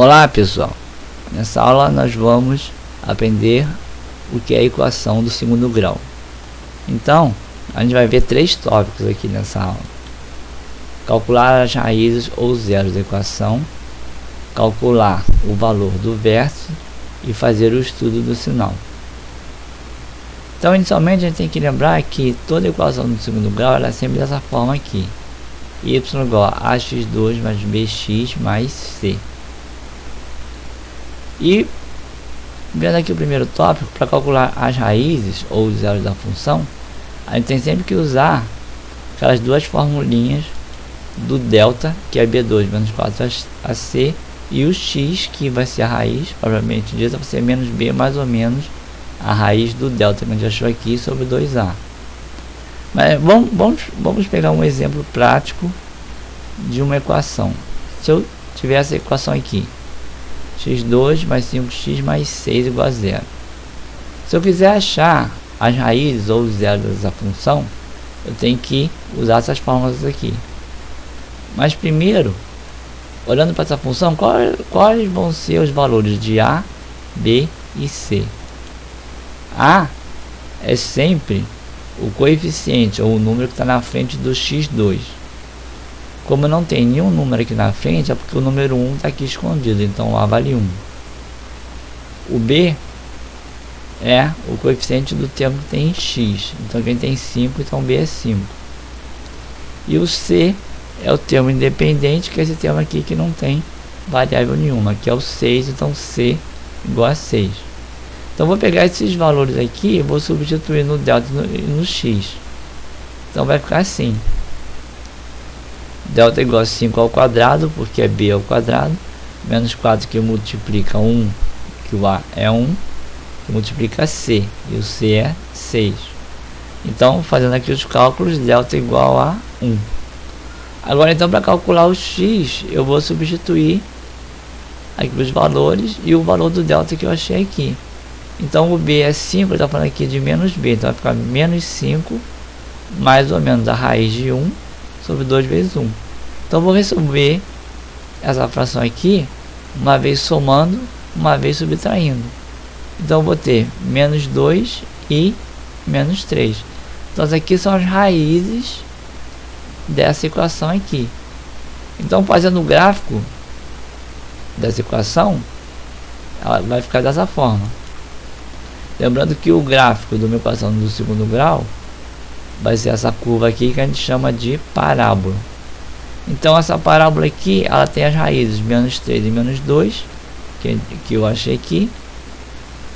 Olá pessoal, nessa aula nós vamos aprender o que é a equação do segundo grau. Então, a gente vai ver três tópicos aqui nessa aula: calcular as raízes ou zeros da equação, calcular o valor do vértice e fazer o estudo do sinal. Então, inicialmente a gente tem que lembrar que toda equação do segundo grau ela é sempre dessa forma aqui: y igual a ax2 mais bx mais c. E vendo aqui o primeiro tópico, para calcular as raízes ou os zeros da função, a gente tem sempre que usar aquelas duas formulinhas do delta, que é b2 menos 4ac, e o x, que vai ser a raiz, provavelmente disso vai ser menos b mais ou menos a raiz do delta que a gente achou aqui sobre 2a. Mas vamos pegar um exemplo prático de uma equação. Se eu tiver essa equação aqui, x2 mais 5x mais 6 igual a 0. Se eu quiser achar as raízes ou os zeros da função, eu tenho que usar essas fórmulas aqui. Mas primeiro, olhando para essa função, quais vão ser os valores de a, b e c? A é sempre o coeficiente ou o número que está na frente do x2. Como não tem nenhum número aqui na frente, é porque o número 1 está aqui escondido, então A vale 1. O B é o coeficiente do termo que tem x, então quem tem 5, então B é 5. E o C é o termo independente, que é esse termo aqui que não tem variável nenhuma, que é o 6, então C igual a 6. Então vou pegar esses valores aqui e vou substituir no delta e no x. Então vai ficar assim: delta igual a 5 ao quadrado, porque é b ao quadrado, menos 4 que multiplica 1, que o a é 1, que multiplica c, e o c é 6. Então, fazendo aqui os cálculos, delta igual a 1. Agora, então, para calcular o x, eu vou substituir aqui os valores e o valor do delta que eu achei aqui. Então, o b é 5, ele está falando aqui de menos b, então vai ficar menos 5, mais ou menos a raiz de 1, sobre 2 vezes 1. Então vou resolver essa fração aqui, uma vez somando, uma vez subtraindo. Então vou ter menos 2 e menos 3. Então essas aqui são as raízes dessa equação aqui. Então, fazendo o gráfico dessa equação, ela vai ficar dessa forma. Lembrando que o gráfico de uma equação do segundo grau vai ser essa curva aqui que a gente chama de parábola. Então essa parábola aqui, ela tem as raízes menos 3 e menos 2, que eu achei aqui,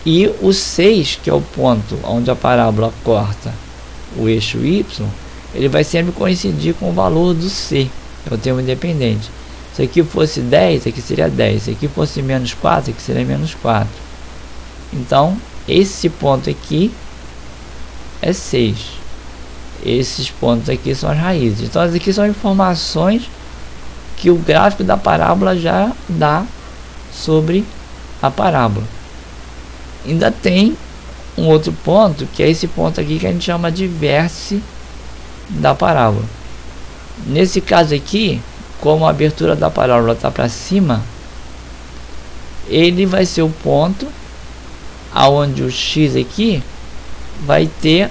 e o 6, que é o ponto onde a parábola corta o eixo y, ele vai sempre coincidir com o valor do c, que é o termo independente. Se aqui fosse 10, aqui seria 10. Se aqui fosse menos 4, aqui seria menos 4. Então esse ponto aqui é 6. Esses pontos aqui são as raízes. Então as aqui são informações que o gráfico da parábola já dá sobre a parábola. Ainda tem um outro ponto, que é esse ponto aqui que a gente chama de vértice da parábola. Nesse caso aqui, como a abertura da parábola está para cima, ele vai ser o ponto aonde o x aqui vai ter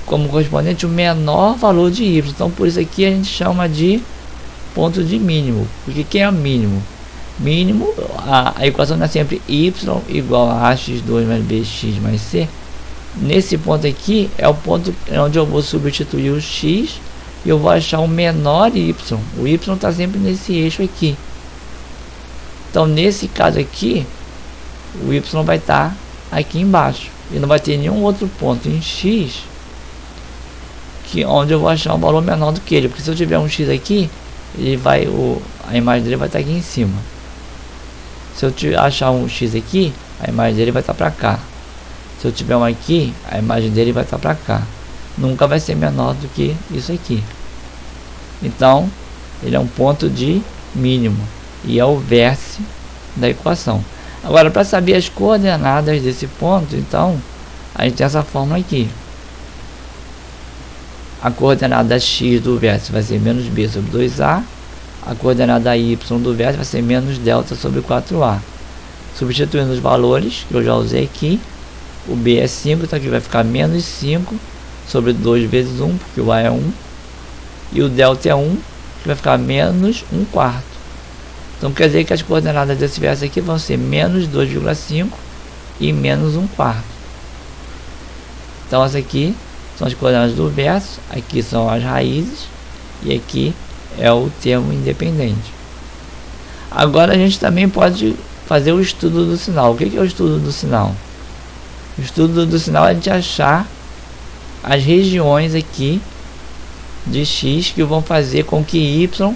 como correspondente o menor valor de y. Então por isso aqui a gente chama de ponto de mínimo, porque quem é o mínimo? Mínimo, a equação não é sempre y igual a ax2 mais bx mais c. Nesse ponto aqui é o ponto onde eu vou substituir o x e eu vou achar o menor y. O y está sempre nesse eixo aqui. Então nesse caso aqui, o y vai estar aqui embaixo e não vai ter nenhum outro ponto em x onde eu vou achar um valor menor do que ele, porque se eu tiver um x aqui, ele vai, a imagem dele vai estar aqui em cima. Se eu achar um x aqui, a imagem dele vai estar para cá. Se eu tiver um aqui, a imagem dele vai estar para cá. Nunca vai ser menor do que isso aqui. Então ele é um ponto de mínimo e é o vértice da equação. Agora, para saber as coordenadas desse ponto, então a gente tem essa fórmula aqui: a coordenada x do vértice vai ser menos b sobre 2a, a coordenada y do vértice vai ser menos delta sobre 4a. Substituindo os valores, que eu já usei aqui, o b é 5, então aqui vai ficar menos 5 sobre 2 vezes 1, porque o a é 1. E o delta é 1, que vai ficar menos 1/4. Então quer dizer que as coordenadas desse vértice aqui vão ser menos 2,5 e menos 1/4. Então essa aqui são as coordenadas do vértice, aqui são as raízes e aqui é o termo independente. Agora a gente também pode fazer o estudo do sinal. O que é o estudo do sinal? O estudo do sinal é a gente achar as regiões aqui de x que vão fazer com que y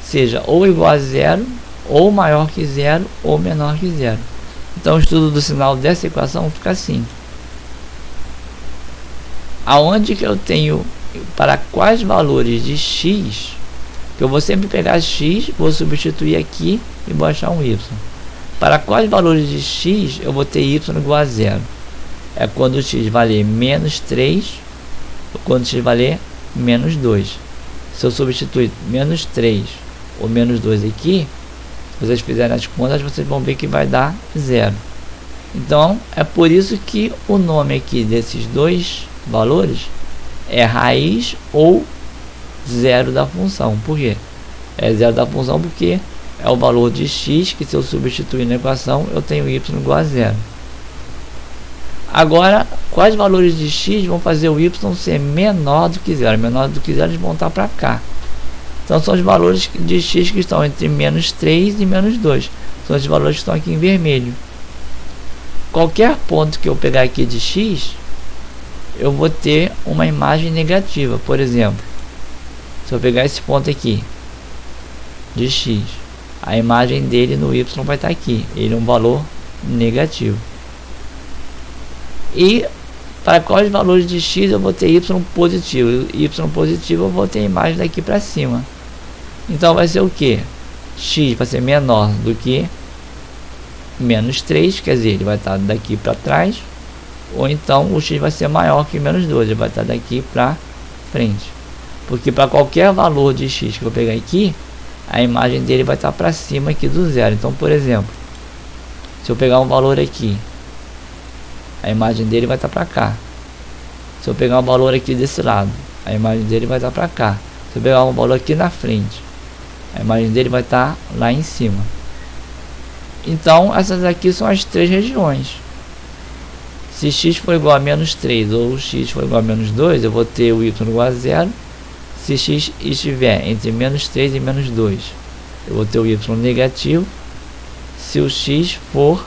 seja ou igual a zero, ou maior que zero, ou menor que zero. Então o estudo do sinal dessa equação fica assim. Aonde que eu tenho, para quais valores de x, que eu vou sempre pegar x, vou substituir aqui e vou achar um y. Para quais valores de x eu vou ter y igual a zero? É quando x valer menos 3 ou quando x valer menos 2. Se eu substituir menos 3 ou menos 2 aqui, se vocês fizerem as contas, vocês vão ver que vai dar zero. Então é por isso que o nome aqui desses dois valores é raiz ou zero da função. Por quê? É zero da função porque é o valor de x que, se eu substituir na equação, eu tenho y igual a zero. Agora, quais valores de x vão fazer o y ser menor do que zero? Menor do que zero, eles vão estar para cá. Então são os valores de x que estão entre menos 3 e menos 2. São os valores que estão aqui em vermelho. Qualquer ponto que eu pegar aqui de x, eu vou ter uma imagem negativa. Por exemplo, se eu pegar esse ponto aqui de x, a imagem dele no y vai estar aqui. Ele é um valor negativo. E para quais valores de x eu vou ter y positivo? Y positivo eu vou ter a imagem daqui para cima. Então vai ser o que? X vai ser menor do que menos 3, quer dizer, ele vai estar daqui para trás. Ou então o x vai ser maior que menos 2, ele vai estar daqui para frente. Porque para qualquer valor de x que eu pegar aqui, a imagem dele vai estar para cima aqui do zero. Então, por exemplo, se eu pegar um valor aqui, a imagem dele vai estar para cá. Se eu pegar um valor aqui desse lado, a imagem dele vai estar para cá. Se eu pegar um valor aqui na frente, a imagem dele vai estar lá em cima. Então, essas aqui são as três regiões. Se x for igual a menos 3 ou x for igual a menos 2, eu vou ter o y igual a zero. Se x estiver entre menos 3 e menos 2, eu vou ter o y negativo. Se o x for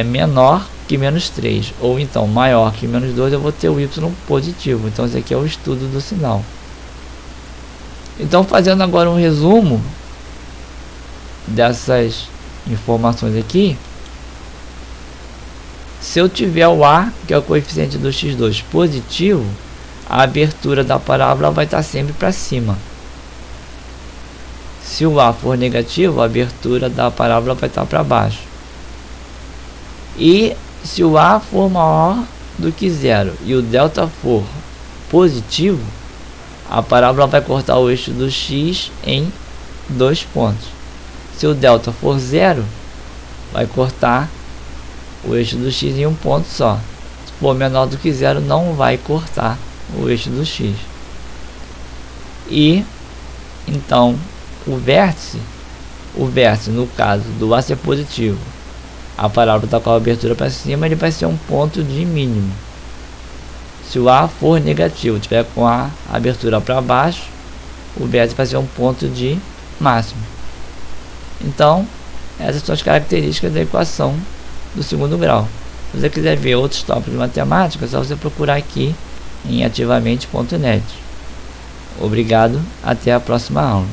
menor que menos 3, ou então maior que menos 2, eu vou ter o y positivo. Então esse aqui é o estudo do sinal. Então, fazendo agora um resumo dessas informações aqui, se eu tiver o a, que é o coeficiente do x2, positivo, a abertura da parábola vai estar sempre para cima. Se o a for negativo, a abertura da parábola vai estar para baixo. E se o a for maior do que zero e o delta for positivo, a parábola vai cortar o eixo do x em 2 pontos. Se o delta for zero, vai cortar o eixo do x em um ponto só. Se for menor do que zero, não vai cortar o eixo do x. E então o vértice no caso do a ser positivo, a parábola está com a abertura para cima, ele vai ser um ponto de mínimo. Se o a for negativo, tiver com a abertura para baixo, o vértice vai ser um ponto de máximo. Então, essas são as características da equação do segundo grau. Se você quiser ver outros tópicos de matemática, é só você procurar aqui em ativamente.net. Obrigado, até a próxima aula.